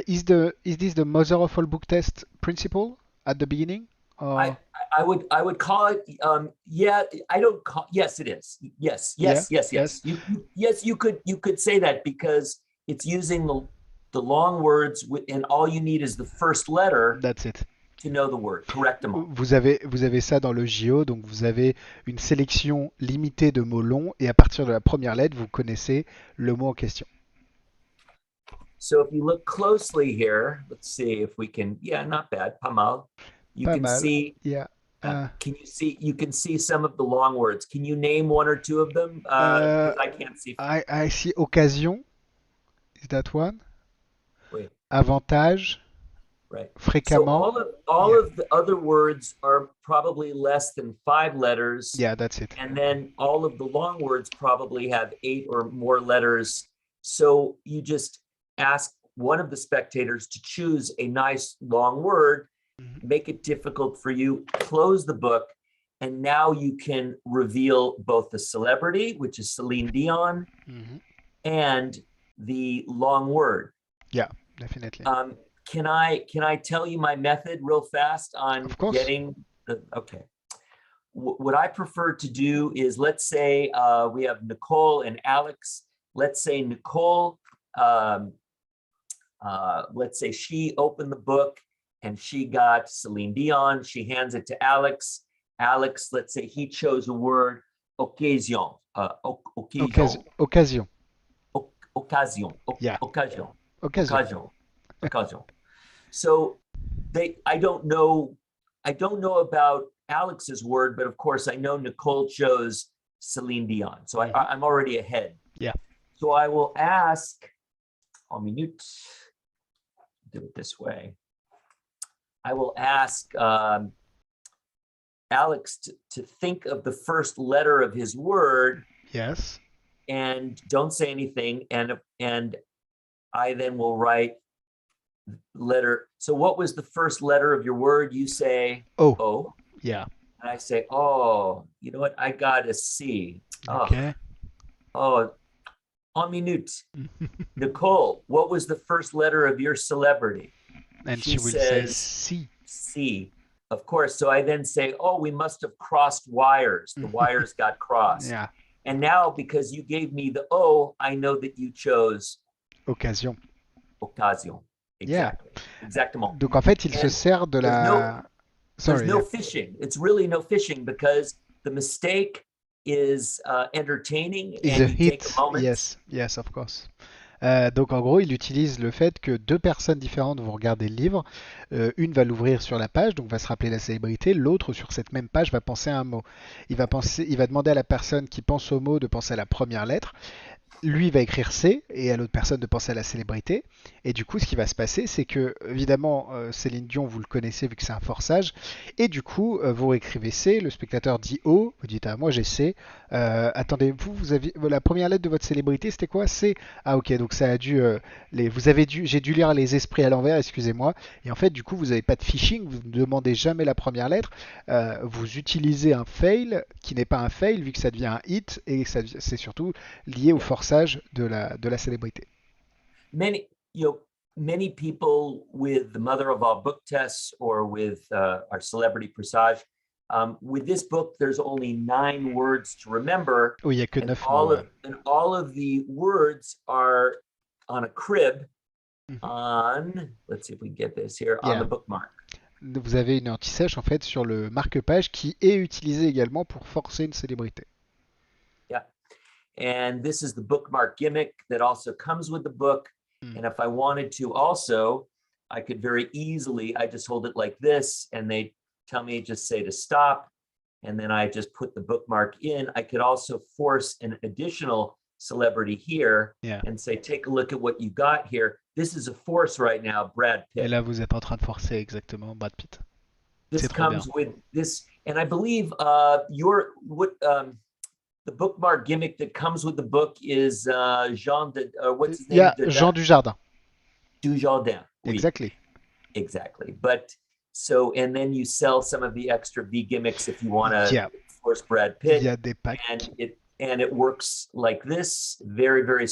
Is this the mother of all book test principle at the beginning? I Or I would call it, yeah, I don't call, yes it is, yes, yeah, yes, yes, yes, yes, yes, you could say that because it's using the long words and all you need is the first letter that's it. to know the word. Correctement. Vous avez ça dans le JO, donc vous avez une sélection limitée de mots longs et à partir de la première lettre, vous connaissez le mot en question. So if you look closely here, let's see if we can, yeah, not bad, pas mal. You Pas can mal. see Yeah. Uh, Can you see? You can see some of the long words. Can you name one or two of them? uh, Because I can't see. I see occasion. Is that one? Wait. Avantage. Right. So Fréquemment. all Yeah. of the other words are probably less than 5 letters, Yeah, that's it. and then all of the long words probably have 8 or more letters. So you just ask one of the spectators to choose a nice long word, Mhm. make it difficult for you, close the book, and now you can reveal both the celebrity, which is Celine Dion, Mhm. and the long word. Yeah, definitely. Um, can I tell you my method real fast on Of course. getting the okay? What I prefer to do is, let's say we have Nicole and Alex. Let's say Nicole, um, let's say she opened the book and she got Celine Dion. She hands it to Alex. Alex, let's say he chose a word, occasion, occasion, Occasion. occasion, Yeah. occasion, Occasion. occasion, occasion. So I don't know about Alex's word, but of course I know Nicole chose Celine Dion. So Mhm. I'm already ahead. Yeah. So I will ask, en minute, do it this way. I will ask Alex to think of the first letter of his word Yes. and don't say anything. And I then will write letter. So what was the first letter of your word? You say Oh. O. Yeah. And I say, oh, you know what? I got a C. Oh, Okay. oh, en minute. Nicole, what was the first letter of your celebrity? And She she will say says C. C. Of course. So I then say, oh, we must have crossed wires. The wires got crossed. Yeah. And now, because you gave me the O, I know that you chose Occasion. occasion. Yeah. Exactly. Exactement. Donc en fait, il se And sert de there's no la. there's Sorry. no Yeah. fishing. It's really no fishing because the mistake is entertaining Is a and you take a hit. moment. Yes. Yes, of course. Donc en gros, il utilise le fait que deux personnes différentes vont regarder le livre. Une va l'ouvrir sur la page, donc va se rappeler la célébrité. L'autre sur cette même page va penser à un mot. Il va demander à la personne qui pense au mot de penser à la première lettre. Lui va écrire C et à l'autre personne de penser à la célébrité. Et du coup, ce qui va se passer, c'est que, évidemment, Céline Dion, vous le connaissez vu que c'est un forçage. Et du coup, vous écrivez C, le spectateur dit O, vous dites, ah, moi j'ai C. Attendez, vous avez la première lettre de votre célébrité, c'était quoi? C. Ah, ok, donc ça a dû. J'ai dû lire les esprits à l'envers, excusez-moi. Et en fait, du coup, vous n'avez pas de phishing, vous ne demandez jamais la première lettre. Vous utilisez un fail qui n'est pas un fail vu que ça devient un hit et c'est surtout lié au Yeah. forçage de la célébrité. Many, many people with the mother of all book tests or with our celebrity presage, with this book, there's only 9 words to remember, Oui, il n'y a que and 9 mots. all of the words are on a crib Mhm. on, let's see if we can get this here, on Yeah. the bookmark. Vous avez une anti-sèche en fait sur le marque-page qui est utilisé également pour forcer une célébrité. Yeah. And this is the bookmark gimmick that also comes with the book. Mm. And if I wanted to also, I could very easily, I just hold it like this and they tell me just say to stop. And then I just put the bookmark in. I could also force an additional celebrity here Yeah. and say, take a look at what you got here. This is a force right now, Brad Et Pitt. là, vous êtes en train de forcer exactement Brad Pitt. This C'est trop bien. comes with this. And I believe the bookmark gimmick that comes with the book is what's his name? Yeah, Jean Dujardin. Dujardin. Oui, Exactly. exactly. But so, and then you sell some of the extra V gimmicks if you want to Yeah. force Brad Il y Pitt, a des packs. and it works like this. Very, very.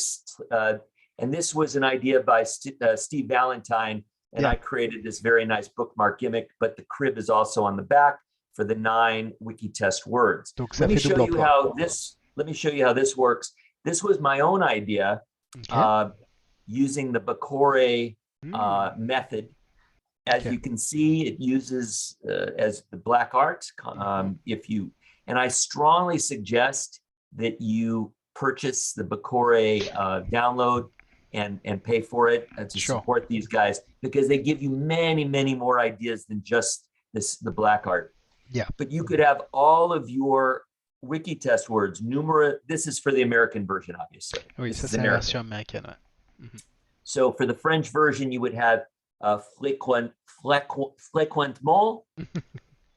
And this was an idea by Steve Valentine, and Yeah. I created this very nice bookmark gimmick. But the crib is also on the back for the 9 wiki test words. Donc ça fait double emploi. Let me show you how this works. This was my own idea, Okay. using the Bacore method. As Okay. you can see, it uses as the black art. And I strongly suggest that you purchase the Bacore download and pay for it to Sure. support these guys, because they give you many, many more ideas than just the black art. Yeah. but you could have all of your wiki test words, numerous. This is for the American version, obviously. Oui, This ça is c'est la American. version américaine. Ouais. Mhm. So for the French version, you would have fréquentement.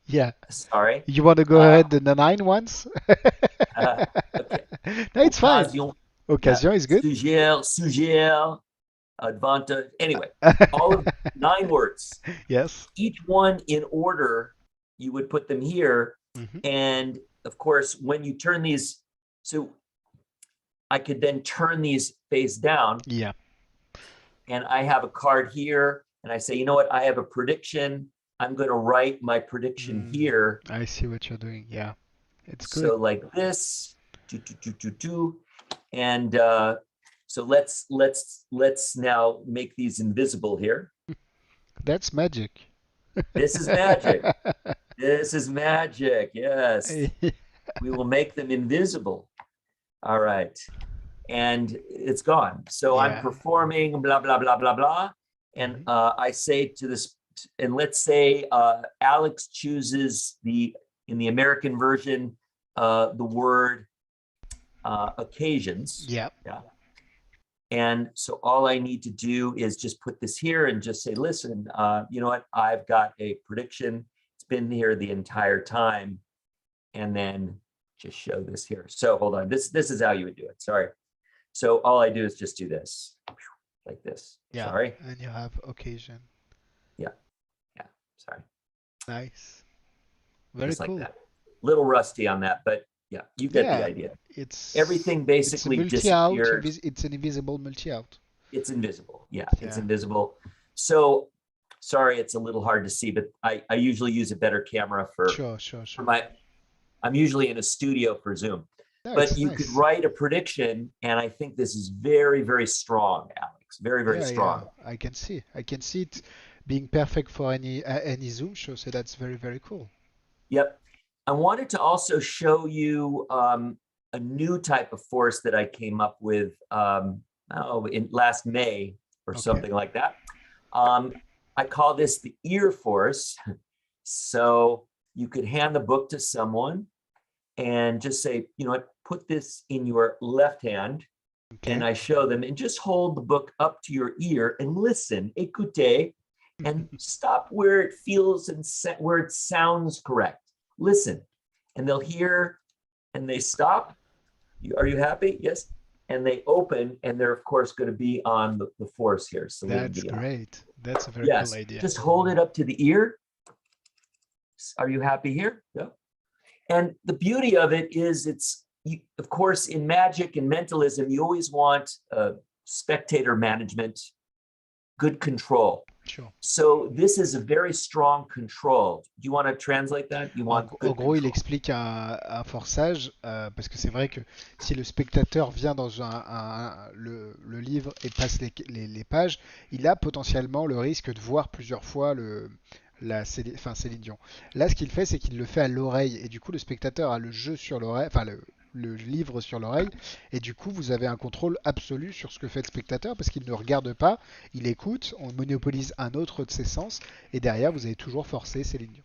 Yeah. Sorry. You want to go Uh, ahead the nine ones? okay. No, it's fine. Occasion. Yeah. Occasion is good. Suggère, advantage. Anyway, all of 9 words. Yes. Each one in order, you would put them here. Mhm. And of course, when you turn these, so I could then turn these face down, Yeah. and I have a card here, and I say, you know what, I have a prediction. I'm going to write my prediction Mm, here. I see what you're doing. Yeah. It's good. So like this, and so let's now make these invisible here. That's magic. This is magic. This is magic. Yes, we will make them invisible. All right. And it's gone. So I'm Yeah. performing blah, blah, blah, blah, blah. And Mhm. I say to this, and let's say Alex chooses in the American version, the word occasions. Yeah. Yeah. And so all I need to do is just put this here and just say, listen, you know what? I've got a prediction. It's been here the entire time. And then just show this here. So hold on. This is how you would do it. Sorry. So all I do is just do this, like this. Yeah. Sorry. And you have occasion. Yeah. Yeah. Sorry. Nice. Very Just like cool. that. Little rusty on that, but yeah, you get the Yeah. idea. It's Everything it's a basically multi-out. disappears. It's an invisible multi-out. It's invisible. Yeah, it's Yeah. invisible. So sorry, it's a little hard to see, but I usually use a better camera for Sure, sure, sure. my, I'm usually in a studio for Zoom. No, But it's you could nice. write a prediction, and I think this is very, very strong, Alex. Very, very Yeah, yeah. strong. I can see. I can see it being perfect for any Zoom show. So that's very, very cool. Yep. I wanted to also show you a new type of force that I came up with in last May or Okay. something like that. Um, I call this the ear force. So you could hand the book to someone and just say, you know what, put this in your left hand. And Okay. I show them and just hold the book up to your ear and listen, écoutez, and stop where it feels and where it sounds correct. Listen, and they'll hear and they stop. Are you happy? Yes. And they open, and they're of course going to be on the force here. So That's great. That's a very cool yes, idea. just hold it up to the ear. Are you happy here? Yeah. And the beauty of it is of course, in magic and mentalism, you always want spectator management, good control. Sure. So this is a very strong control. Do you want to translate that? You En, want en good gros, il control. explique un forçage parce que c'est vrai que si le spectateur vient dans le livre et passe les pages, il a potentiellement le risque de voir plusieurs fois Céline Dion. Là, ce qu'il fait, c'est qu'il le fait à l'oreille et du coup, le spectateur a le jeu sur l'oreille, enfin le livre sur l'oreille et du coup, vous avez un contrôle absolu sur ce que fait le spectateur parce qu'il ne regarde pas, il écoute, on monopolise un autre de ses sens et derrière, vous avez toujours forcé Céline Dion.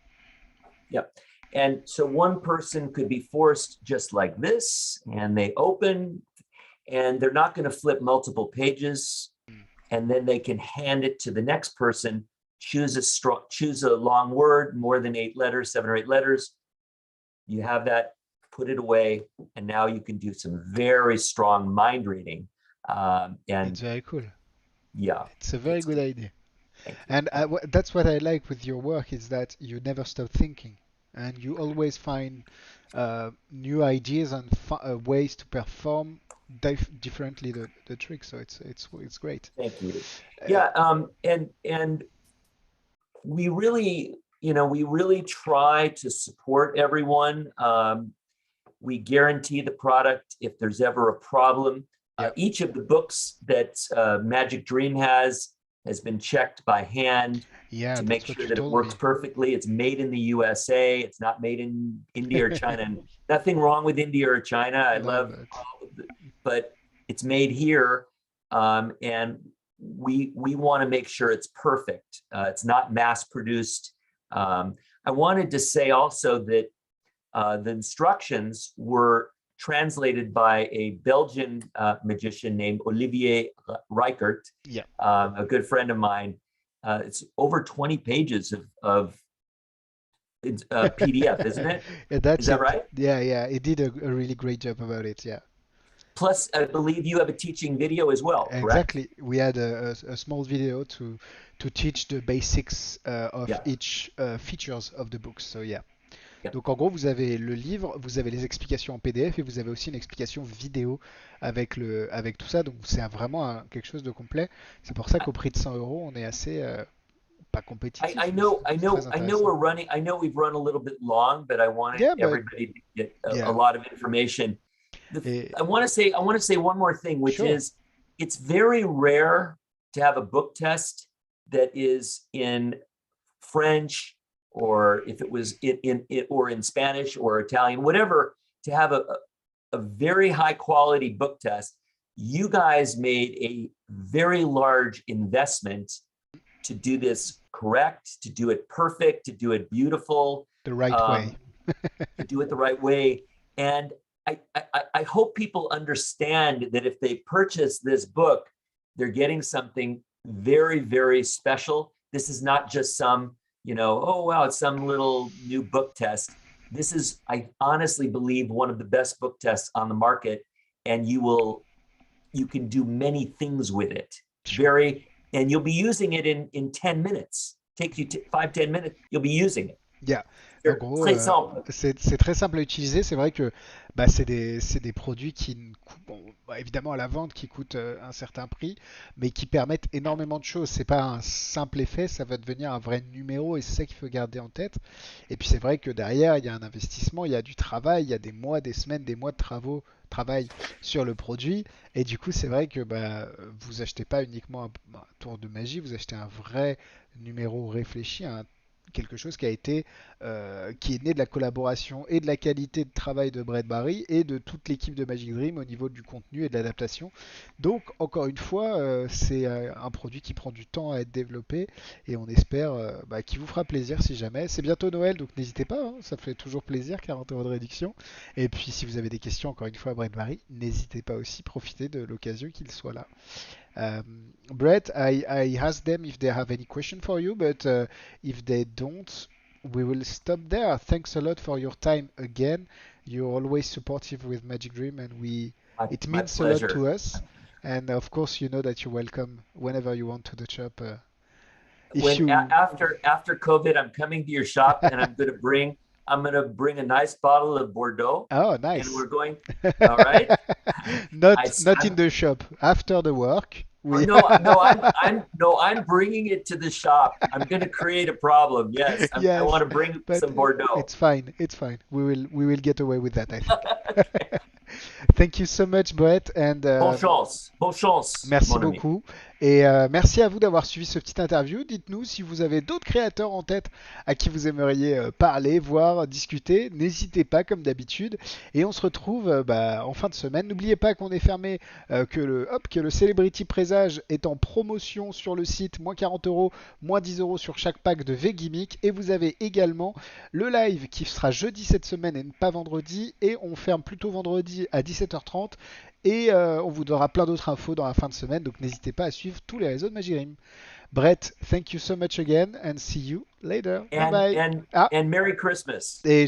Yeah. And so one person could be forced just like this, and they open, and they're not going to flip multiple pages, and then they can hand it to the next person. Choose a long word, more than 8 letters, 7 or 8 letters. You have that, put it away, and now you can do some very strong mind reading. And It's very cool. yeah, It's a very good good. idea. Thank you. And that's what I like with your work is that you never stop thinking, and you always find new ideas and ways to perform differently the trick. So it's great. Thank you. Uh, Yeah, and we really, we really try to support everyone. We guarantee the product if there's ever a problem. yeah. Each of the books that Magic Dream has been checked by hand Yeah, to make that's what sure you that it told works me. perfectly. It's made in the USA. It's not made in India or China. And nothing wrong with India or China. I No, love all of but it's made here, and we want to make sure it's perfect. It's not mass produced. I wanted to say also that the instructions were translated by a Belgian magician named Olivier Reichert, Yeah. a good friend of mine. It's over 20 pages of PDF, isn't it? Yeah, Is that's that it. right? Yeah, yeah. He did a really great job about it. Yeah. Plus, I believe you have a teaching video as well, correct? Exactly. We had a small video to teach the basics of Yeah, each features of the books. So yeah. yeah. Donc en gros, vous avez le livre, vous avez les explications en PDF et vous avez aussi une explication vidéo avec tout ça. Donc c'est vraiment quelque chose de complet. C'est pour ça qu'au prix de 100 euros, on est assez pas compétitif, mais c'est très I know intéressant. we're running. I know we've run a little bit long, but I wanted Yeah, but everybody to get a yeah. lot of information. Et I want to say one more thing, which sure. is it's very rare to have a book test that is in French, or if it was or in Spanish or Italian, whatever, to have a very high quality book test. You guys made a very large investment to do this correct, to do it perfect, to do it beautiful, The right way. um, to do it the right way. And I hope people understand that if they purchase this book, they're getting something very, very special. This is not just some, oh, wow, it's some little new book test. This is, I honestly believe, one of the best book tests on the market. And you can do many things with it. Sure. And you'll be using it in 10 minutes. Takes you 5, 10 minutes, you'll be using it. Yeah. En C'est gros, très simple. c'est très simple à utiliser. C'est vrai que bah, c'est des produits qui, bon, bah, évidemment à la vente, qui coûtent un certain prix, mais qui permettent énormément de choses. C'est pas un simple effet, ça va devenir un vrai numéro et c'est ça qu'il faut garder en tête. Et puis c'est vrai que derrière, il y a un investissement, il y a du travail, il y a des mois, des semaines, des mois de travail sur le produit. Et du coup, c'est vrai que bah, vous achetez pas uniquement un tour de magie, vous achetez un vrai numéro réfléchi, quelque chose qui est né de la collaboration et de la qualité de travail de Brett Barry et de toute l'équipe de Magic Dream au niveau du contenu et de l'adaptation. Donc, encore une fois, c'est un produit qui prend du temps à être développé et on espère bah, qu'il vous fera plaisir si jamais. C'est bientôt Noël, donc n'hésitez pas, hein, ça fait toujours plaisir, 40 euros de réduction. Et puis, si vous avez des questions, encore une fois, à Brett Barry, n'hésitez pas aussi, profitez de l'occasion qu'il soit là. Brett, I asked them if they have any question for you, but if they don't, we will stop there. Thanks a lot for your time again. You're always supportive with Magic Dream, and it My means a lot to pleasure. us. And of course, you know that you're welcome whenever you want to the shop. If When you, after COVID, I'm coming to your shop and I'm gonna bring a nice bottle of Bordeaux, oh, and nice. we're going. All right. I Not in I'm, the shop. After the work, we. no, no, I'm bringing it to the shop. I'm gonna create a problem. Yes, I want Yes, to bring but some Bordeaux. it's fine. It's fine. We will get away with that, I think. Thank you so much, Brett, and Bonne chance, merci mon ami. beaucoup. Et merci à vous d'avoir suivi ce petit interview. Dites-nous si vous avez d'autres créateurs en tête à qui vous aimeriez parler, voir, discuter. N'hésitez pas, comme d'habitude. Et on se retrouve bah, en fin de semaine. N'oubliez pas qu'on est fermé, que le Celebrity Presage est en promotion sur le site, moins 40 euros, moins 10 euros sur chaque pack de V-Gimmick. Et vous avez également le live qui sera jeudi cette semaine et pas vendredi. Et on ferme plutôt vendredi à 17h30. Et on vous donnera plein d'autres infos dans la fin de semaine, donc n'hésitez pas à suivre tous les réseaux de Magirim. Brett, thank you so much again and see you later. Bye And bye. and Ah, and Merry Christmas. et